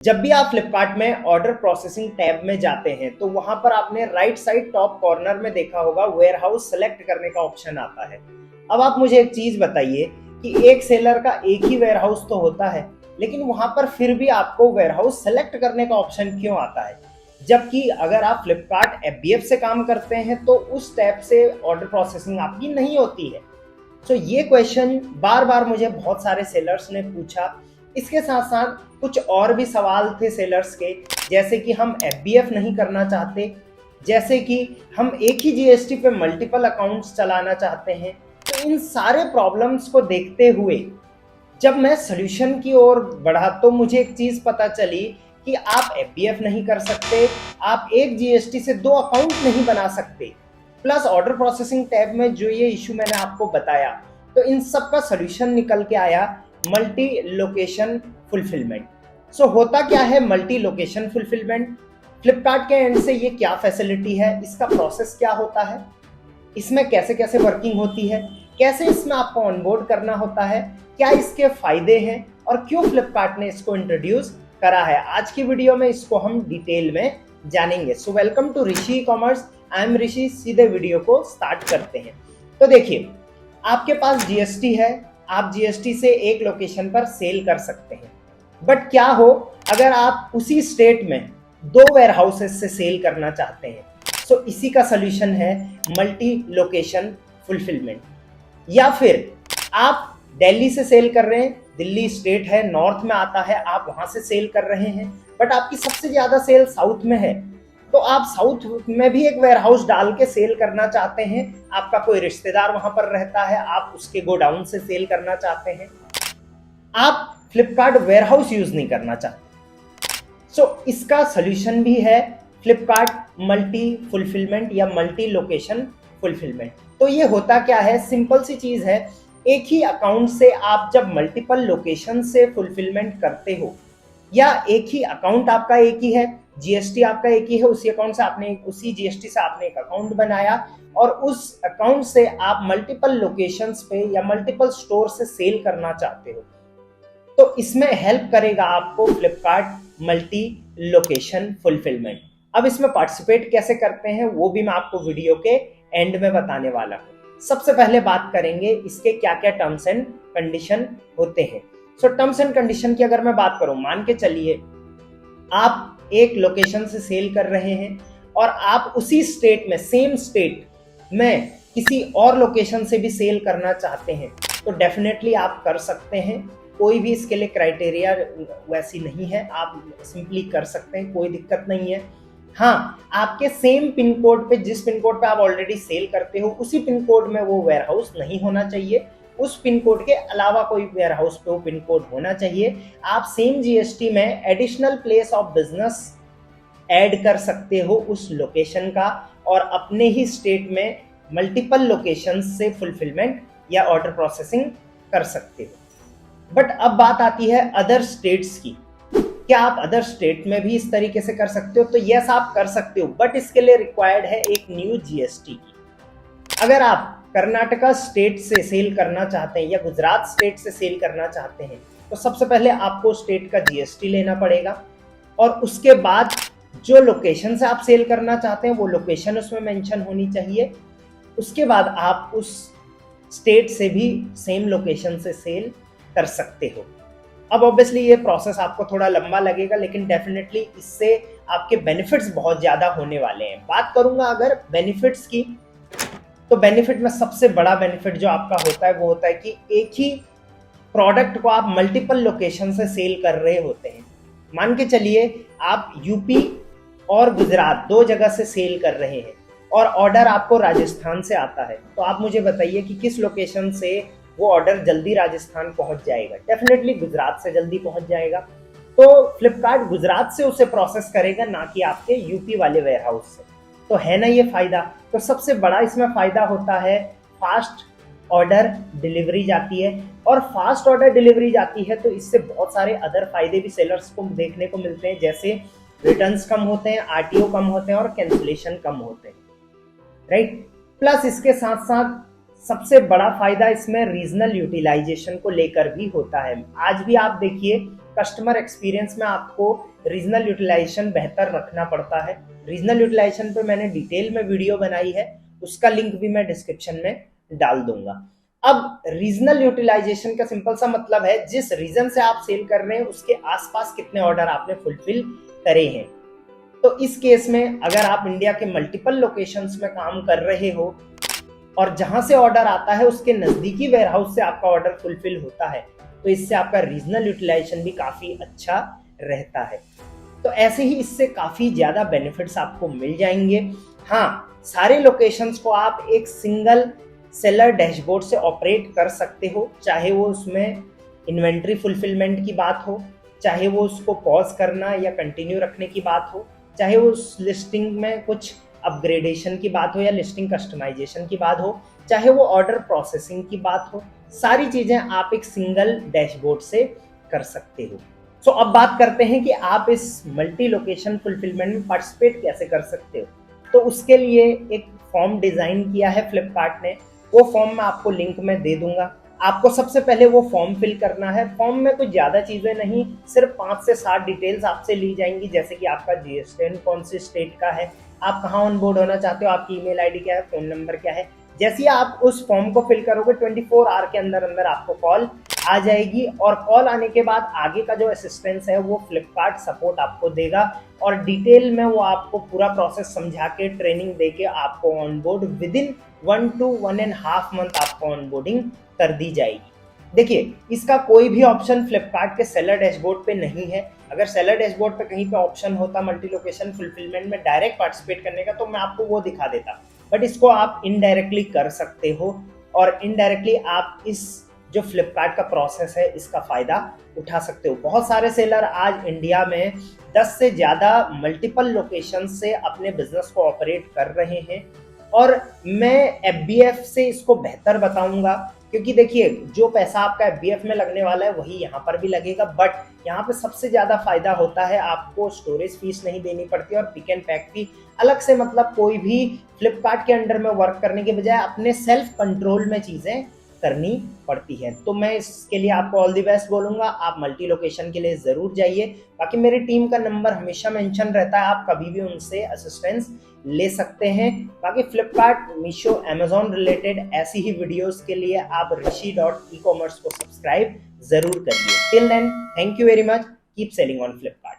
जब भी आप फ्लिपकार्ट में ऑर्डर प्रोसेसिंग टैब में जाते हैं तो वहां पर आपने राइट साइड टॉप कॉर्नर में देखा होगा वेयर हाउस सेलेक्ट करने का ऑप्शन आता है। अब आप मुझे एक चीज बताइए कि एक सेलर का एक ही वेयर हाउस तो होता है, लेकिन वहां पर फिर भी आपको वेयर हाउस सेलेक्ट करने का ऑप्शन क्यों आता है? जबकि अगर आप फ्लिपकार्ट एफबीएफ से काम करते हैं तो उस टैब से ऑर्डर प्रोसेसिंग आपकी नहीं होती है। सो ये क्वेश्चन बार बार मुझे बहुत सारे सेलर्स ने पूछा। इसके साथ साथ कुछ और भी सवाल थे सेलर्स के, जैसे कि हम एफबीएफ नहीं करना चाहते, जैसे कि हम एक ही जीएसटी पे मल्टीपल अकाउंट्स चलाना चाहते हैं। तो इन सारे प्रॉब्लम्स को देखते हुए जब मैं सॉल्यूशन की ओर बढ़ा तो मुझे एक चीज़ पता चली कि आप एफबीएफ नहीं कर सकते, आप एक जीएसटी से दो अकाउंट नहीं बना सकते, प्लस ऑर्डर प्रोसेसिंग टैब में जो ये इशू मैंने आपको बताया, तो इन सब का सॉल्यूशन निकल के आया मल्टी लोकेशन फुलफिलमेंट। सो होता क्या है मल्टी लोकेशन फुलफिलमेंट? फ्लिपकार्ट के एंड से ये क्या फैसिलिटी है, इसका प्रोसेस क्या होता है, इसमें कैसे कैसे वर्किंग होती है, कैसे इसमें आपको ऑनबोर्ड करना होता है, क्या इसके फायदे हैं और क्यों फ्लिपकार्ट ने इसको इंट्रोड्यूस करा है, आज की वीडियो में इसको हम डिटेल में जानेंगे। So welcome to Rishi e commerce, I am Rishi. सीधे वीडियो को स्टार्ट करते हैं। तो देखिए, आपके पास जीएसटी है, आप जीएसटी से एक लोकेशन पर सेल कर सकते हैं, बट क्या हो अगर आप उसी स्टेट में दो वेयर हाउसेस से सेल करना चाहते हैं? सो इसी का सोल्यूशन है मल्टी लोकेशन फुलफिलमेंट। या फिर आप दिल्ली से सेल कर रहे हैं, दिल्ली स्टेट है, नॉर्थ में आता है, आप वहां से सेल कर रहे हैं, बट आपकी सबसे ज्यादा सेल साउथ में है, तो आप साउथ में भी एक वेयर हाउस डाल के सेल करना चाहते हैं, आपका कोई रिश्तेदार वहां पर रहता है, आप उसके गोडाउन से सेल करना चाहते हैं, आप फ्लिपकार्ट वेयर हाउस यूज नहीं करना चाहते। सो इसका सोल्यूशन भी है फ्लिपकार्ट मल्टी फुलफिलमेंट या मल्टी लोकेशन फुलफिलमेंट। तो ये होता क्या है, सिंपल सी चीज है, एक ही अकाउंट से आप जब मल्टीपल लोकेशन से फुलफिलमेंट करते हो, या एक ही अकाउंट आपका एक ही है, जीएसटी आपका एक ही है, उसी अकाउंट से आपने उसी जीएसटी से आपने एक अकाउंट बनाया और उस अकाउंट से आप मल्टीपल लोकेशंस पे या मल्टीपल स्टोर से सेल करना चाहते हो, तो इसमें हेल्प करेगा आपको फ्लिपकार्ट मल्टी लोकेशन फुलफिलमेंट। अब इसमें पार्टिसिपेट कैसे करते हैं वो भी मैं आपको वीडियो के एंड में बताने वाला हूं। सबसे पहले बात करेंगे इसके क्या क्या टर्म्स एंड कंडीशन होते हैं। सो टर्म्स एंड कंडीशन की अगर मैं बात करूं, मान के चलिए आप एक लोकेशन से सेल कर रहे हैं और आप उसी स्टेट में, सेम स्टेट में किसी और लोकेशन से भी सेल करना चाहते हैं, तो डेफिनेटली आप कर सकते हैं। कोई भी इसके लिए क्राइटेरिया वैसी नहीं है, आप सिंपली कर सकते हैं, कोई दिक्कत नहीं है। हाँ, आपके सेम पिन कोड पे, जिस पिन कोड पे आप ऑलरेडी सेल करते हो, उसी पिन कोड में वो वेयर हाउस नहीं होना चाहिए, उस पिन कोड के अलावा कोई वेयर हाउस पे वो पिन कोड होना चाहिए। आप सेम जीएसटी में additional place of business add कर सकते हो उस लोकेशन का, और अपने ही स्टेट में मल्टीपल लोकेशन से फुलफिलमेंट या ऑर्डर प्रोसेसिंग कर सकते हो। बट अब बात आती है अदर स्टेट्स की। क्या आप अदर स्टेट में भी इस तरीके से कर सकते हो? तो यस, आप कर सकते हो, बट इसके लिए रिक्वायर्ड है एक न्यू जीएसटी की। अगर आप कर्नाटका स्टेट से सेल करना चाहते हैं या गुजरात स्टेट से सेल करना चाहते हैं, तो सबसे पहले आपको स्टेट का जीएसटी लेना पड़ेगा, और उसके बाद जो लोकेशन से आप सेल करना चाहते हैं वो लोकेशन उसमें मेंशन होनी चाहिए। उसके बाद आप उस स्टेट से भी सेम लोकेशन से सेल कर सकते हो। अब ऑब्वियसली ये प्रोसेस आपको थोड़ा लंबा लगेगा, लेकिन डेफिनेटली इससे आपके बेनिफिट्स बहुत ज़्यादा होने वाले हैं। बात करूंगा अगर बेनिफिट्स की, तो बेनिफिट में सबसे बड़ा बेनिफिट जो आपका होता है वो होता है कि एक ही प्रोडक्ट को आप मल्टीपल लोकेशन से सेल कर रहे होते हैं। मान के चलिए आप यूपी और गुजरात दो जगह से सेल कर रहे हैं और ऑर्डर आपको राजस्थान से आता है, तो आप मुझे बताइए कि किस लोकेशन से वो ऑर्डर जल्दी राजस्थान पहुंच जाएगा? डेफिनेटली गुजरात से जल्दी पहुंच जाएगा। तो फ्लिपकार्ट गुजरात से उसे प्रोसेस करेगा, ना कि आपके यूपी वाले वेयर हाउस से। तो है ना ये फायदा? तो सबसे बड़ा इसमें फायदा होता है फास्ट ऑर्डर डिलीवरी जाती है, और फास्ट ऑर्डर डिलीवरी जाती है तो इससे बहुत सारे अदर फायदे भी सेलर्स को देखने को मिलते हैं, जैसे रिटर्न्स कम होते हैं, आरटीओ कम होते हैं और कैंसिलेशन कम होते हैं, राइट। प्लस इसके साथ साथ सबसे बड़ा फायदा इसमें रीजनल यूटिलाइजेशन को लेकर भी होता है। आज भी आप देखिए कस्टमर एक्सपीरियंस में आपको रीजनल यूटिलाइजेशन बेहतर रखना पड़ता है। रीजनल यूटिलाइजेशन पे मैंने डिटेल में वीडियो बनाई है, उसका लिंक भी मैं डिस्क्रिप्शन में डाल दूंगा। अब रीजनल यूटिलाइजेशन का सिंपल सा मतलब है जिस रीजन से आप सेल कर रहे हैं उसके आसपास कितने ऑर्डर आपने फुलफिल करे हैं। तो इस केस में अगर आप इंडिया के मल्टीपल लोकेशंस में काम कर रहे हो और जहां से ऑर्डर आता है उसके नजदीकी वेयरहाउस से आपका ऑर्डर फुलफिल होता है, तो इससे आपका रीजनल यूटिलाइजेशन भी काफी अच्छा रहता है। तो ऐसे ही इससे काफी ज्यादा बेनिफिट्स आपको मिल जाएंगे। हाँ, सारे लोकेशंस को आप एक सिंगल सेलर डैशबोर्ड से ऑपरेट कर सकते हो, चाहे वो उसमें इन्वेंट्री फुलफिलमेंट की बात हो, चाहे वो उसको पॉज करना या कंटिन्यू रखने की बात हो, चाहे वो उस लिस्टिंग में कुछ अपग्रेडेशन की बात हो या लिस्टिंग कस्टमाइजेशन की बात हो, चाहे वो ऑर्डर प्रोसेसिंग की बात हो, सारी चीजें आप एक सिंगल डैशबोर्ड से कर सकते हो। सो अब बात करते हैं कि आप इस मल्टी लोकेशन फुलफिलमेंट में पार्टिसिपेट कैसे कर सकते हो। तो उसके लिए एक फॉर्म डिजाइन किया है फ्लिपकार्ट ने, वो फॉर्म मैं आपको लिंक में दे दूंगा। आपको सबसे पहले वो फॉर्म फिल करना है। फॉर्म में कुछ ज्यादा चीजें नहीं, सिर्फ 5 से 7 डिटेल्स आपसे ली जाएंगी, जैसे कि आपका जीएसटीएन कौन सी स्टेट का है, आप कहाँ ऑनबोर्ड होना चाहते हो, आपकी ईमेल आईडी क्या है, फोन नंबर क्या है। जैसे ही आप उस फॉर्म को फिल करोगे 24 आवर के अंदर अंदर आपको कॉल आ जाएगी, और कॉल आने के बाद आगे का जो असिस्टेंस है वो फ्लिपकार्ट सपोर्ट आपको देगा और डिटेल में वो आपको पूरा प्रोसेस समझा के ट्रेनिंग दे के आपको onboard with in 1 to 1.5 month आपको ऑनबोर्डिंग कर दी जाएगी। देखिए, इसका कोई भी ऑप्शन फ्लिपकार्ट के सेलर डैशबोर्ड पे नहीं है। अगर सेलर डैशबोर्ड पे कहीं पे ऑप्शन होता मल्टी लोकेशन फुलफिलमेंट में डायरेक्ट पार्टिसिपेट करने का, तो मैं आपको वो दिखा देता, बट इसको आप इनडायरेक्टली कर सकते हो और इनडायरेक्टली आप इस जो फ्लिपकार्ट का प्रोसेस है इसका फायदा उठा सकते हो। बहुत सारे सेलर आज इंडिया में 10 से ज्यादा मल्टीपल लोकेशन से अपने बिजनेस को ऑपरेट कर रहे हैं, और मैं FBF से इसको बेहतर बताऊंगा, क्योंकि देखिए जो पैसा आपका FBF में लगने वाला है वही यहाँ पर भी लगेगा, बट यहाँ पे सबसे ज्यादा फायदा होता है, आपको स्टोरेज फीस नहीं देनी पड़ती और पिक एंड पैक भी अलग से, मतलब कोई भी फ्लिपकार्ट के अंडर में वर्क करने के बजाय अपने सेल्फ कंट्रोल में चीजें करनी पड़ती है। तो मैं इसके लिए आपको ऑल द बेस्ट बोलूंगा, आप मल्टी लोकेशन के लिए जरूर जाइए। बाकी मेरी टीम का नंबर हमेशा मेंशन रहता है, आप कभी भी उनसे असिस्टेंस ले सकते हैं। बाकी फ्लिपकार्ट, मीशो, अमेजॉन रिलेटेड ऐसी ही वीडियोस के लिए आप rishi.ecommerce को सब्सक्राइब जरूर करिए। Till then, thank you very much, keep selling on Flipkart.